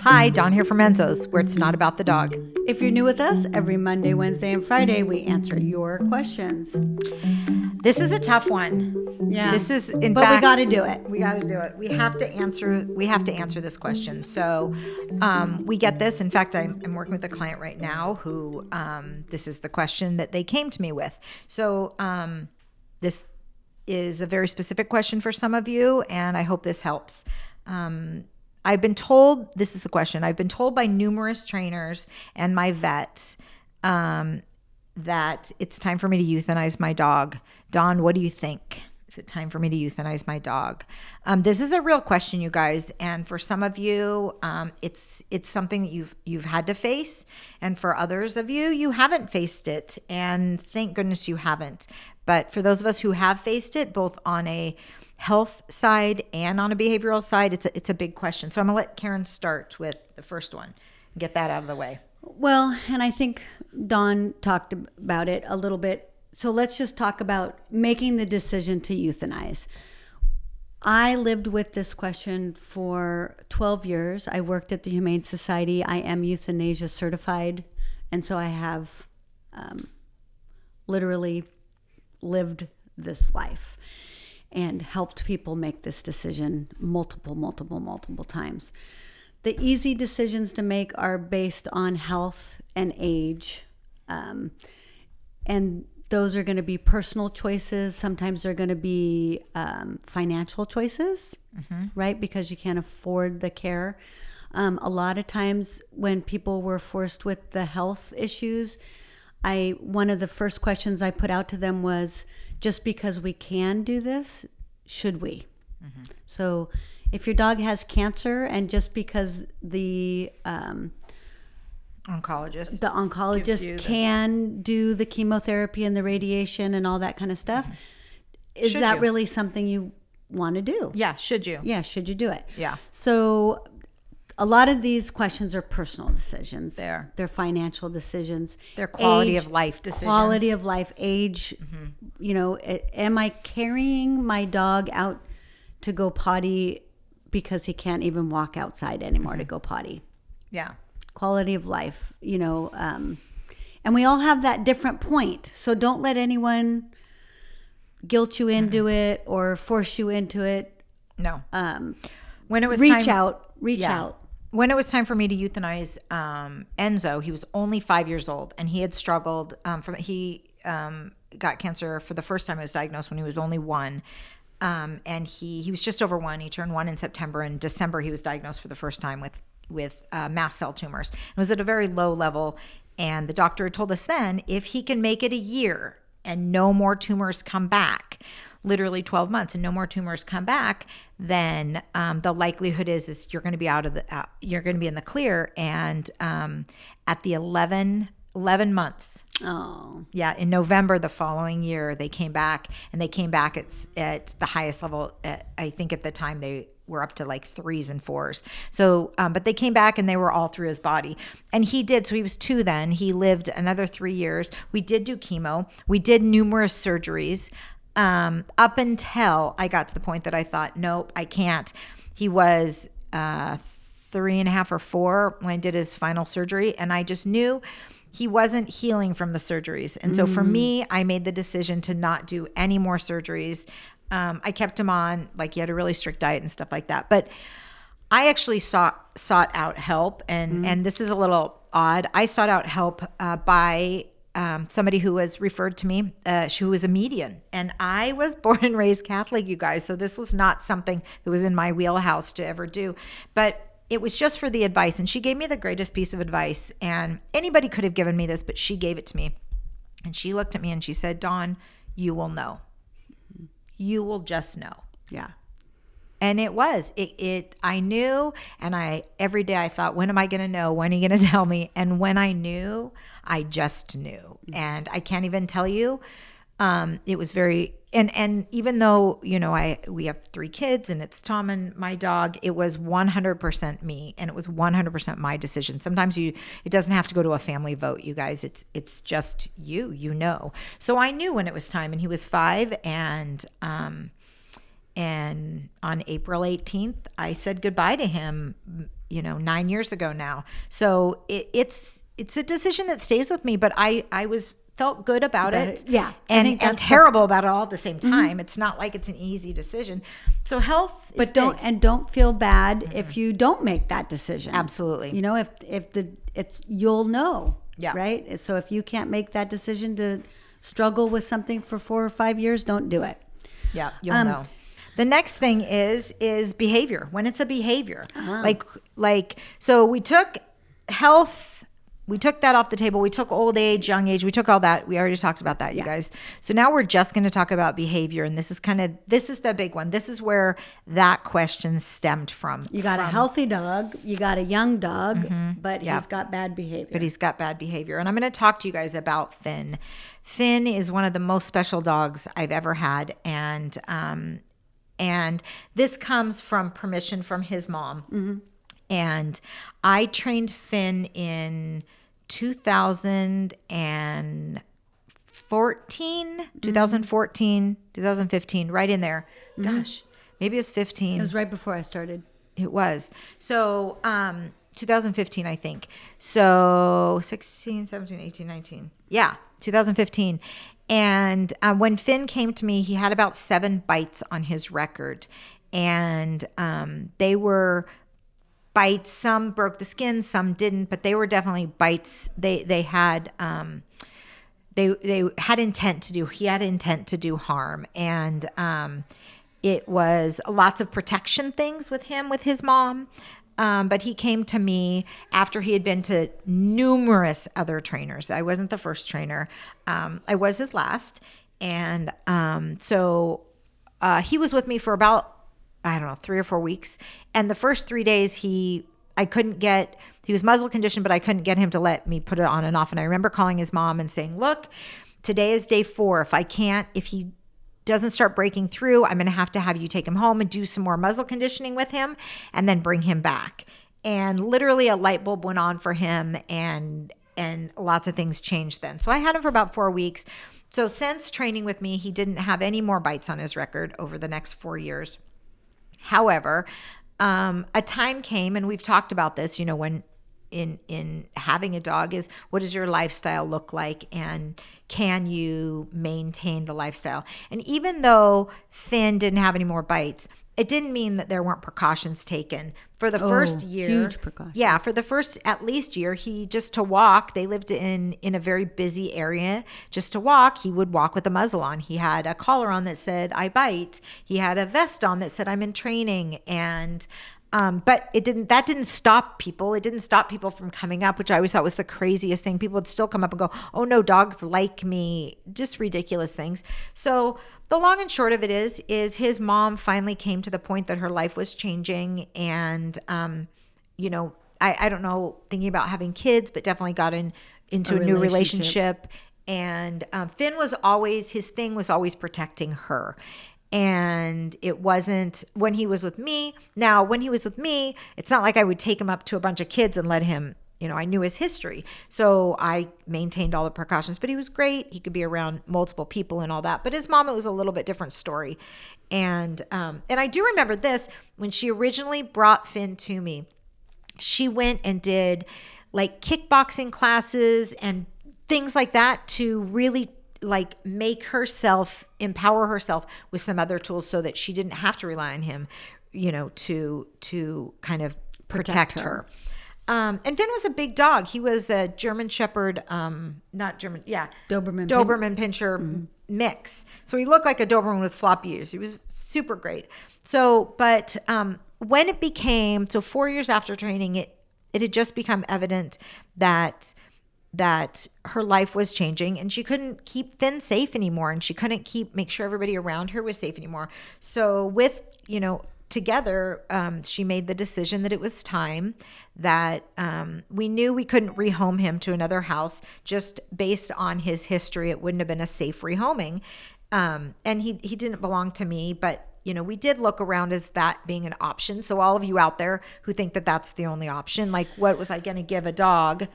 Hi, Dawn here from Enzo's, where it's not about the dog. If you're new with us, every Monday, Wednesday, and Friday, we answer your questions. This is a tough one. Yeah. This is, in but fact, we got to do it. We got to do it. We have to answer this question. So we get this. In fact, I'm working with a client right now who this is the question that they came to me with. So this is a very specific question for some of you, and I hope this helps. I've been told, this is the question, I've been told by numerous trainers and my vet that it's time for me to euthanize my dog. Dawn, what do you think? Is it time for me to euthanize my dog? This is a real question, you guys. And for some of you, it's something that you've had to face. And for others of you, you haven't faced it. And thank goodness you haven't. But for those of us who have faced it, both on a health side and on a behavioral side, it's a big question. So I'm gonna let Karen start with the first one and get that out of the way. Well, and I think Dawn talked about it a little bit. So let's just talk about making the decision to euthanize. I lived with this question for 12 years. I worked at the Humane Society. I am euthanasia certified. And so I have literally lived this life and helped people make this decision multiple times. The easy decisions to make are based on health and age. And those are going to be personal choices. Sometimes they're going to be financial choices, right? Because you can't afford the care. A lot of times when people were forced with the health issues, one of the first questions I put out to them was, just because we can do this, should we? Mm-hmm. So if your dog has cancer and just because the oncologist can do the chemotherapy and the radiation and all that kind of stuff, is should that you? really something you want to do? Yeah, should you? Yeah, should you do it? Yeah. So a lot of these questions are personal decisions. They're financial decisions. They're quality of life decisions. Quality of life, age. Mm-hmm. You know, am I carrying my dog out to go potty because he can't even walk outside anymore to go potty? Yeah. Quality of life, you know. And we all have that different point. So don't let anyone guilt you into it or force you into it. No. When it was reach out. When it was time for me to euthanize Enzo, he was only 5 years old, and he had struggled he got cancer for the first time. It was diagnosed when he was only 1, and he was just over 1. He turned 1 in September. In December, he was diagnosed for the first time with mast cell tumors. It was at a very low level, and the doctor had told us then, if he can make it a year and no more tumors come back, literally 12 months and no more tumors come back, then the likelihood is you're going to be you're going to be in the clear. And at the 11 months, in November the following year, they came back, and they came back at the highest level. I think at the time they were up to like 3s and 4s. So, but they came back and they were all through his body. And he did. So he was 2 then. He lived another 3 years. We did do chemo. We did numerous surgeries. Up until I got to the point that I thought, nope, I can't. He was 3.5 or 4 when I did his final surgery, and I just knew he wasn't healing from the surgeries. And so for me, I made the decision to not do any more surgeries. I kept him on, like, he had a really strict diet and stuff like that. But I actually sought out help, and this is a little odd. I sought out help by somebody who was referred to me, who was a medium. And I was born and raised Catholic, you guys. So this was not something that was in my wheelhouse to ever do. But it was just for the advice. And she gave me the greatest piece of advice. And anybody could have given me this, but she gave it to me. And she looked at me and she said, Dawn, you will know. You will just know. Yeah. And it was, I knew, and every day I thought, when am I going to know? When are you going to tell me? And when I knew, I just knew. And I can't even tell you, it was very, and even though, you know, we have 3 kids and it's Tom and my dog, it was 100% me, and it was 100% my decision. Sometimes it doesn't have to go to a family vote, you guys. It's just you know. So I knew when it was time, and he was 5, and on April 18th, I said goodbye to him 9 years ago now. So it's a decision that stays with me, but I felt good about it. Yeah. And terrible about it all at the same time. It's not like it's an easy decision. So health is But big. don't feel bad if you don't make that decision. Absolutely. You'll know. Yeah. Right? So if you can't make that decision to struggle with something for 4 or 5 years, don't do it. Yeah, you'll know. The next thing is behavior. When it's a behavior, so we took health, we took that off the table. We took old age, young age. We took all that. We already talked about that, you guys. So now we're just going to talk about behavior, and this is the big one. This is where that question stemmed from. You got a healthy dog, you got a young dog, but he's got bad behavior. And I'm going to talk to you guys about Finn. Finn is one of the most special dogs I've ever had, and this comes from permission from his mom. And I trained Finn in 2014, 2015, right in there. Gosh, maybe it was 15. It was right before I started. It was. So 2015, I think. So 16, 17, 18, 19. Yeah, 2015. And when Finn came to me, he had about 7 bites on his record. And they were bites. Some broke the skin, some didn't, but they were definitely bites. They had intent to do. He had intent to do harm. And it was lots of protection things with him, with his mom. But he came to me after he had been to numerous other trainers. I wasn't the first trainer. I was his last. And so he was with me for about, 3 or 4 weeks. And the first 3 days he was muzzle conditioned, but I couldn't get him to let me put it on and off. And I remember calling his mom and saying, look, today is day 4. If he doesn't start breaking through, I'm going to have you take him home and do some more muzzle conditioning with him and then bring him back. And literally a light bulb went on for him, and lots of things changed then. So I had him for about 4 weeks. So since training with me, he didn't have any more bites on his record over the next 4 years. However, a time came, and we've talked about this, when in having a dog, is what does your lifestyle look like, and can you maintain the lifestyle? And even though Finn didn't have any more bites, it didn't mean that there weren't precautions taken. For the first year, huge precautions. Yeah, for the first at least year, he just to walk, they lived in a very busy area. Just to walk, he would walk with a muzzle on. He had a collar on that said, I bite. He had a vest on that said, I'm in training. And but that didn't stop people. It didn't stop people from coming up, which I always thought was the craziest thing. People would still come up and go, oh no, dogs like me. Just ridiculous things. So the long and short of it is his mom finally came to the point that her life was changing. And, I don't know, thinking about having kids, but definitely got into a new relationship. And his thing was always protecting her. And it wasn't when he was with me. Now, when he was with me, it's not like I would take him up to a bunch of kids and let him, I knew his history. So I maintained all the precautions, but he was great. He could be around multiple people and all that. But his mom, it was a little bit different story. And I do remember this, when she originally brought Finn to me, she went and did like kickboxing classes and things like that to really empower herself with some other tools so that she didn't have to rely on him, to kind of protect her. And Finn was a big dog. He was a German Shepherd, Doberman Pinscher mix. So he looked like a Doberman with floppy ears. He was super great. So, but when it became, 4 years after training, it had just become evident that her life was changing, and she couldn't keep Finn safe anymore, and she couldn't make sure everybody around her was safe anymore. So together, she made the decision that it was time, that we knew we couldn't rehome him to another house just based on his history. It wouldn't have been a safe rehoming. And he didn't belong to me, but we did look around as that being an option. So all of you out there who think that that's the only option, like, what was I going to give a dog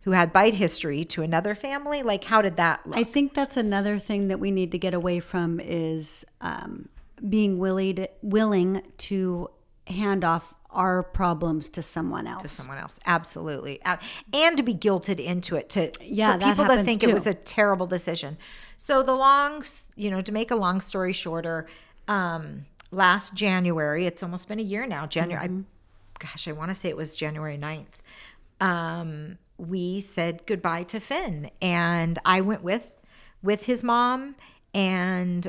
who had bite history to another family? Like, how did that look? I think that's another thing that we need to get away from is being willing to hand off our problems to someone else. To someone else. Absolutely. And to be guilted into it, for that people to happens think too. it was a terrible decision. So to make a long story shorter, last January, it's almost been a year now, I want to say it was January 9th. We said goodbye to Finn, and I went with his mom, and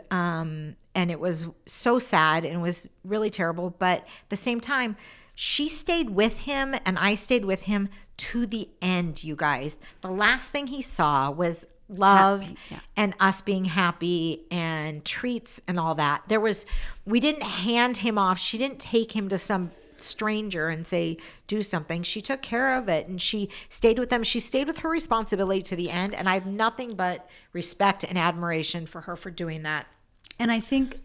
it was so sad and it was really terrible. But at the same time, she stayed with him and I stayed with him to the end, you guys. The last thing he saw was love and us being happy and treats and all that. We didn't hand him off. She didn't take him to some stranger and say, do something. She took care of it and she stayed with them. She stayed with her responsibility to the end. And I have nothing but respect and admiration for her for doing that. And I think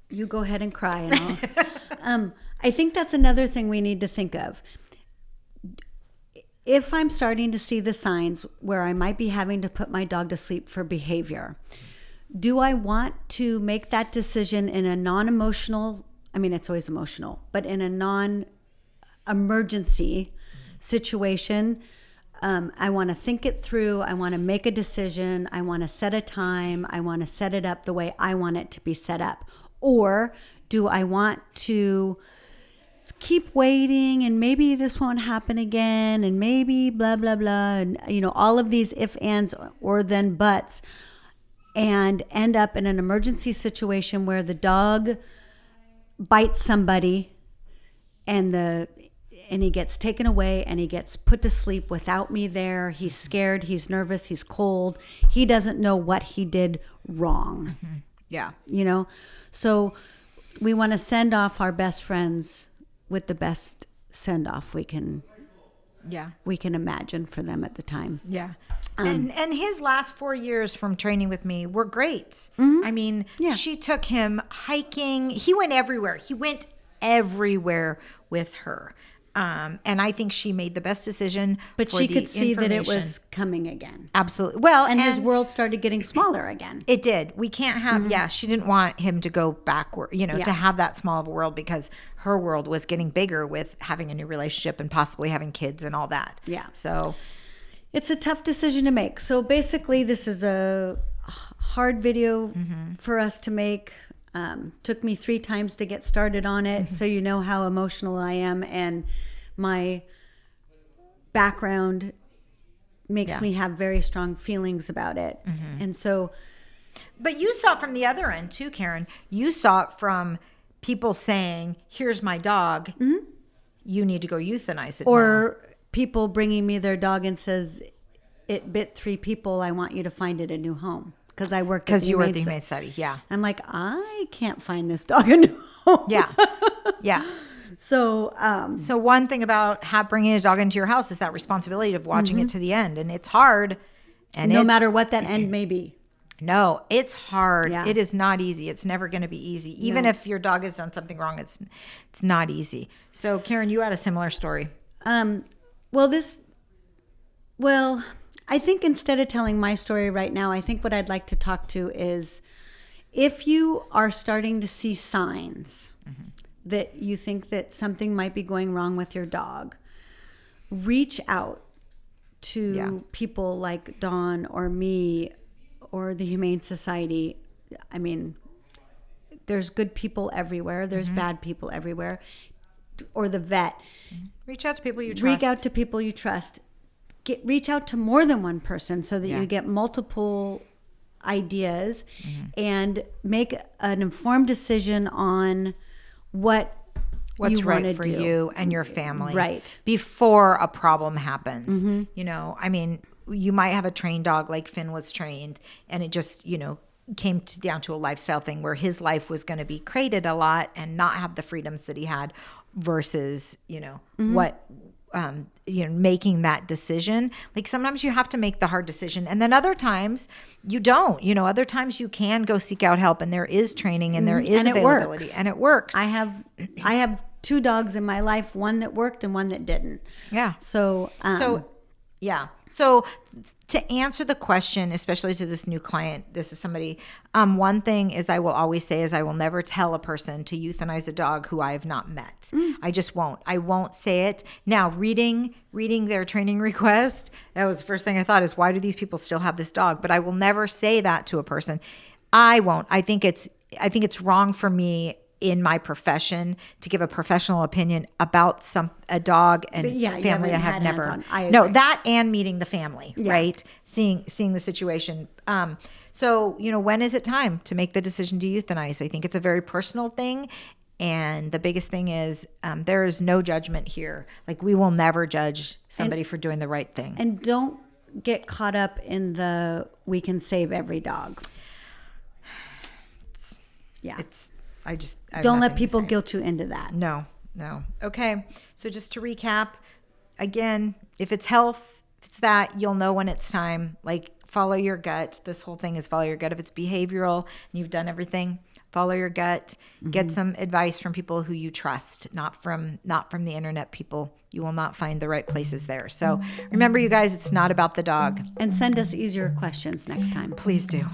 you go ahead and cry and all. I think that's another thing we need to think of. If I'm starting to see the signs where I might be having to put my dog to sleep for behavior, do I want to make that decision in a non-emotional, I mean, it's always emotional, but in a non-emergency situation? I want to think it through. I want to make a decision. I want to set a time. I want to set it up the way I want it to be set up. Or do I want to keep waiting and maybe this won't happen again and maybe blah, blah, blah. And, all of these if, ands, or then buts, and end up in an emergency situation where the dog bites somebody and he gets taken away and he gets put to sleep without me there. He's scared. He's nervous. He's cold. He doesn't know what he did wrong. Mm-hmm. Yeah. So we want to send off our best friends with the best send off we can imagine for them at the time. Yeah. And his last 4 years from training with me were great. Mm-hmm. I mean, she took him hiking. He went everywhere. He went everywhere with her. And I think she made the best decision. But she could see that it was coming again. Absolutely. Well, and his world started getting smaller again. It did. We can't have, she didn't want him to go backward, to have that small of a world, because her world was getting bigger with having a new relationship and possibly having kids and all that. Yeah. So it's a tough decision to make. So basically this is a hard video for us to make. Took me 3 times to get started on it. So you know how emotional I am, and my background makes me have very strong feelings about it. And so, but you saw it from the other end too, Karen. You saw it from people saying, here's my dog. You need to go euthanize it. Or people bringing me their dog and says, it bit 3 people. I want you to find it a new home. Because I worked at the you were at the Humane Society, yeah. I'm like, I can't find this dog a new home. Yeah, yeah. So one thing about bringing a dog into your house is that responsibility of watching it to the end, and it's hard. And no matter what that end may be. No, it's hard. Yeah. It is not easy. It's never going to be easy. Even if your dog has done something wrong, it's not easy. So, Karen, you had a similar story. I think instead of telling my story right now, I think what I'd like to talk to is, if you are starting to see signs that you think that something might be going wrong with your dog, reach out to people like Dawn or me or the Humane Society. I mean, there's good people everywhere. There's bad people everywhere. Or the vet. Reach out to people you trust. Reach out to people you trust. Reach out to more than one person so that you get multiple ideas and make an informed decision on what's right for you and your family. Right. Before a problem happens. I mean, you might have a trained dog like Finn was trained, and it just, came down to a lifestyle thing where his life was going to be crated a lot and not have the freedoms that he had versus, making that decision. Like, sometimes you have to make the hard decision, and then other times you don't. Other times you can go seek out help, and there is training and there is availability, and it works. I have 2 dogs in my life, one that worked and one that didn't. Yeah. So Yeah. So to answer the question, especially to this new client, this is somebody, one thing is I will always say is I will never tell a person to euthanize a dog who I have not met. I just won't. I won't say it. Now, reading their training request, that was the first thing I thought is, why do these people still have this dog? But I will never say that to a person. I won't. I think it's wrong for me in my profession to give a professional opinion about a dog and family I have never. No, that and meeting the family, right? Seeing the situation. So, when is it time to make the decision to euthanize? I think it's a very personal thing. And the biggest thing is there is no judgment here. Like, we will never judge somebody for doing the right thing. And don't get caught up in the we can save every dog. Don't let people guilt you into that. No. Okay. So just to recap, again, if it's health, if it's that, you'll know when it's time. Like, follow your gut. This whole thing is follow your gut. If it's behavioral and you've done everything, follow your gut. Get some advice from people who you trust, not from the internet people. You will not find the right places there. So remember, you guys, it's not about the dog. And send us easier questions next time. Please do.